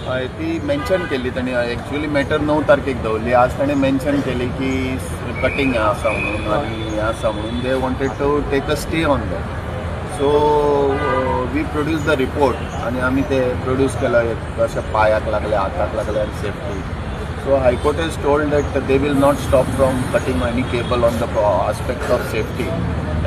हय ती मेन्शन केली ताणी एक्चुअली मॅटर 9 तारखेक दवरली. आज ताणें मेन्शन केली की कटींग हें आसा म्हणून आनी हें आसा म्हणून they wanted to take a stay on that. So we produce the report आनी आमी ते प्रोड्यूस केला कशें पांयाक लागले हाताक लागले आनी safety. So High Court has told that they will not stop from cutting any cable on the aspect of safety.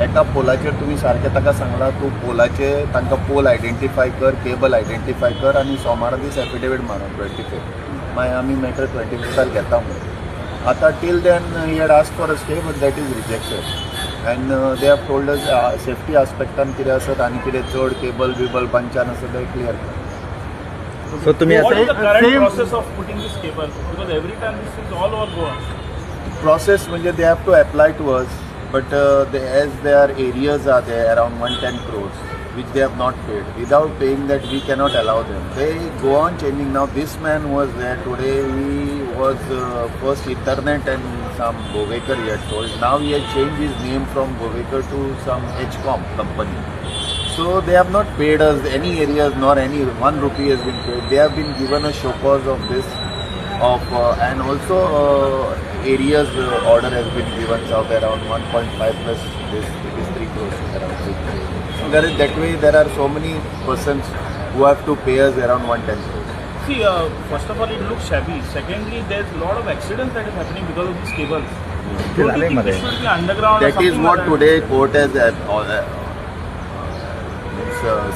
एका पोलाचेर तुमी सारकें ताका सांगला तूं पोलाचेर तांकां पोल आयडेंटिफाय कर, केबल आयडेंटिफाय कर आनी सोमारा दीस एफिडेवीट मारून 25th मागीर आमी मॅटर 25th घेता म्हणून. आतां till then he had ask for a stay but that is rejected and they have told us safety आस्पेक्टान कितें आसत आनी कितें चड केबल बिबल पंचान आसत ते क्लियर कर. So what is the current process of putting this cable? Because every time this is all over Goa. Process म्हणजे they have to apply to us, but as their areas are there around 110 crores, which they have not paid. Without paying that, we cannot allow them. They go on changing. Now this man was there today. He was first Ethernet and some Govekar he had told. Now he has changed his name from Govekar to some HCOM company. So they have not paid us any areas nor any 1 rupee has been paid. They have been given a show cause of this, and also areas order has been given of around 1.5 plus this. It is 3 crores around 3 crores. So there is that way. There are so many persons who have to pay us around 110 crores. See, first of all, it looks shabby. Secondly, there's a lot of accidents that is happening because of these cables. Don't you think this should be underground? That is what today court has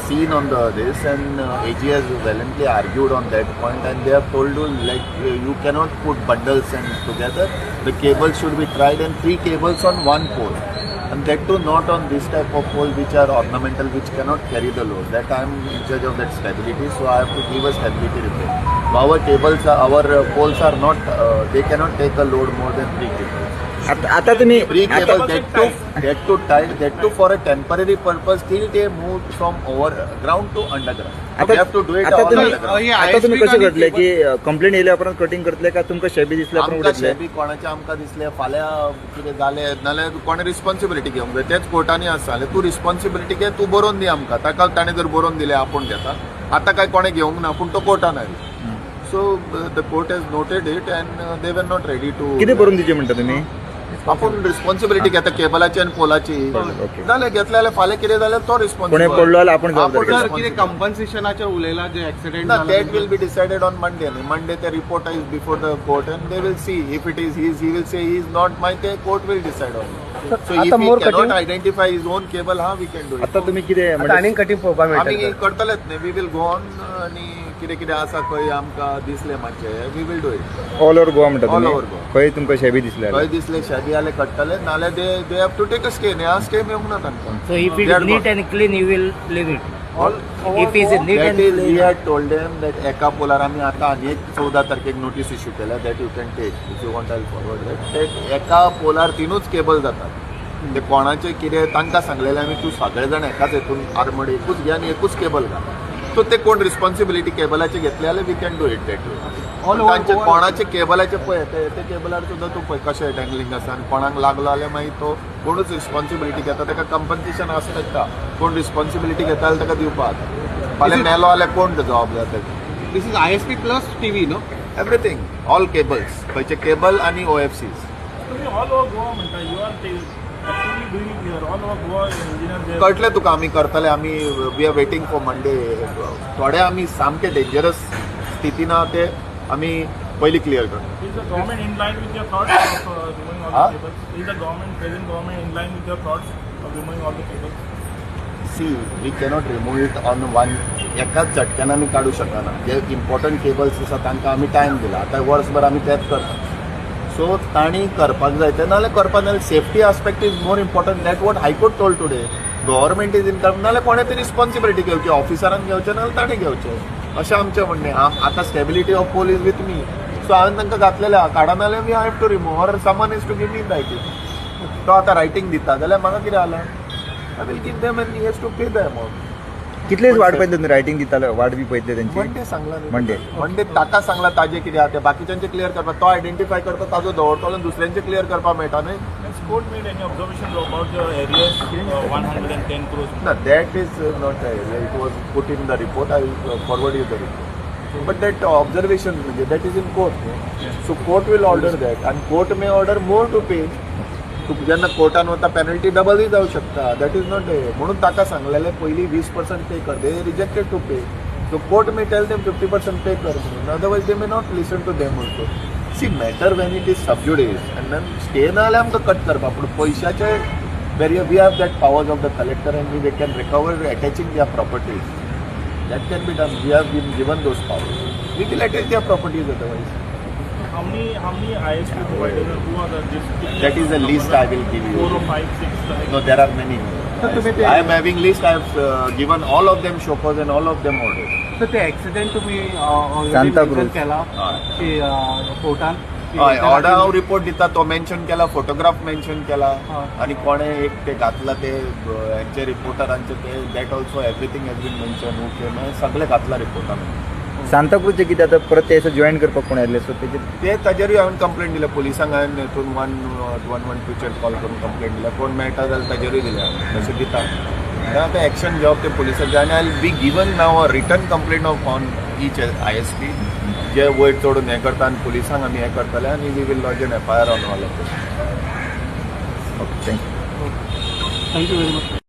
seen on this, and AG has valiantly argued on that point, and they have told you you cannot put bundles and together. The cables should be tried, and 3 cables on 1 pole, and that too not on this type of pole which are ornamental, which cannot carry the load. That I am in charge of that stability, so I have to give a stability report. Our cables, our poles are not, they cannot take a load more than 3 cables. आता तुम्ही 3 cables that to tied, that to for a temporary purpose till they moved from over ground to underground. We have to do it all underground. आता तुम्ही कशें करतले की complaint येयल्या उपरांत cutting करतले काय तुमकां शेबी दिसल्या उपरांत आमकां उडयतले? शेबी कोणाचें आमकां दिसलें फाल्यां कितें जालें नाल्यार कोणें रिस्पॉन्सिबिलिटी घेवंक जाय. तेच कोर्टांनी आसा जाल्यार तूं रिस्पॉन्सिबिलिटी घे, तूं बरोवन दी आमकां. ताका ताणें जर बरोवन दिलें आपूण घेता. आतां काय कोणें घेवंक ना पूण तो कोर्टान आयलो. So the court has noted it and they were not ready to. कितें बरोवन दिवचें म्हणटा तुमी? आपण रिस्पॉन्सिबिलिटी घेता केबलाची आणि पोलाची. जाल्यार घेतले जाल्यार फाल्यां कितें जाल्यार तो कोणें रिस्पॉन्सिबल. पडलो जाल्यार आपण जबाबदार. कितें कंपन्सेशनाचेर उलयला जे एक्सिडेंट ना, that will be decided on Monday. Monday the report is before the court and they will see if it is his. He will say he is not my. The court will decide on it. So if he cannot identify his own cable, we can do it. आता तुम्ही कितें म्हणजे आनी cutting पळोवपाक आमी मेळटा. करतलेच न्ही. We will go on आनी कितें कितें आसा खंय आमकां दिसलें मातशें we will do it. All over Goa म्हणटा All तुम्ही? over Goa. खंय तुमकां शेबी दिसल्या? खंय दिसलें शेबी जाल्यार कट्टले नाल्यार they have to take a stay. न्ही स्टे मेळूंक ना तांकां. So if it They is are neat good. and clean, you will leave it. All If it is neat that and is, we clean. had told them that एका पोलार आमी आतां आनी एक 14 तारखेक नोटीस इश्यू केल्या. That you can take if you want I forward that. एका पोलार 3च केबल जातात. ते कोणाचें कितें तांकां सांगलेलें आमी तूं सगळे जाण एकाच हेतून आर्मड एकूच घे आनी एकूच केबल घाल. सो ते कोण रिस्पॉन्सिबिलिटी केबलाचे घेतले जाल्यार we can do it that way. तांचे कोणाचे केबलाचे पळय ते केबलार सुद्दां तूं पळय कशें डँगलिंग आसा आनी कोणाक लागलो जाल्यार मागीर तो कोणूच रिस्पॉन्सिबिलिटी घेता. ताका कंपन्सेशन आसता. कोण रिस्पॉन्सिबिलिटी घेता जाल्यार ताका दिवपाक. फाल्यां मेलो जाल्यार कोण जबाबदार ताका. This is ISP plus TV no. Everything all cables खंयचे केबल आनी OFCs. तुम्ही all over Goa म्हणता. You are actually doing it here. All over Goa engineers there. कळटलें तुका आमी करतले. आमी we are waiting for Monday. थोडे आमी सामके डेंजरस स्थितीन आहा ते आमी पयलीं क्लियर करता. Is the government in line with your thoughts of removing all the cables? Is the present government in line with your thoughts of removing all the cables? See we cannot remove it on one. एकाच झटक्यान आमी काडूं शकना. जे important cables आसा तांकां आमी time दिला. आतां वर्सभर आमी तेंच करता. सो तांणी करपाक जाय ते नाल्यार करपाक नाल्यार safety aspect is more important. That what high court told today. Government is income नाल्यार कोणें तरी रिस्पॉन्सिबिलिटी घेवची. ऑफिसरान घेवचें नाल्यार ताणें घेवचें अशें आमचें म्हणणें. आतां stability of pole is with me. So हांवें तांकां घातलेलें आहा. काडा नाल्यार we have to remove or someone is to give me writing. तो आतां रायटींग दिता जाल्यार म्हाका कितें जालां? I will give them and he has to pay the amount. कितलेच वाट पळयतले तुम्ही रायटिंग दिताले? वाट बी पळयतले त्यांची? मंडे सांगला न्ही. मंडे मंडे ताका सांगला ताजें कितें आहा तें बाकीच्यांचें क्लियर करपाक. तो आयडेंटिफाय करता ताजो दवरतलो दुसऱ्यांचें क्लियर करपाक मेळटा न्ही. Has court made any observation about the areas 110 crores? No, that is not the area. It was put in the report. I will forward you the report. But that observation, that is in court. So court will order that, and court may order more to pay. जेन्ना कोर्टान वता penalty डबलय जावं शकता. That is not म्हणून ताका सांगलेले पयलीं 20% pay कर. They rejected to pay. So court may tell them 50% pay कर म्हणून. Otherwise they may not listen to them also. See matter when it is sub judice and then stay ना जाल्यार आमकां कट करपा पूण पयशाचे वेरी we have that powers of the collector and we can recover attaching their properties. That can be done. We have been given those powers. We will attach their properties otherwise. How many ISP providers are who are the That is the list I will give you. 4 or 5, 6 like No, there are many. I am having list. I have given all of them show cause and all of them orders. तर ते accident तुम्ही Santa cruise. केला की कोर्टान order हांव report दिता तो mention केला, photograph mention केला हय. आणि कोणे एक ते घातला ते हेंचे रिपोर्टरांचे ते that also everything has been mention. Okay मागीर सगळे घातला रिपोर्टान. सांताक्रूजचे कितें आतां परत ते जॉईन करपाक कोण येयले सो तेजे ते ताजेरूय हांवें कंप्लेंट दिल्या पोलिसांक. हांवें हेतून 112चेर कॉल करून कंप्लेंट दिल्या. कोण मेळटा जाल्यार ताजेरूय दिल्या हांवें. तशें दिता आतां एक्शन घेवप ते पुलिसांचें. आनी I will be given now a return complaint of on each ISP जे वयर चडून हें करता आनी पुलिसांक आमी हें करतले आनी we will lodge an FIR on all of these. Okay thank you. Thank you very much.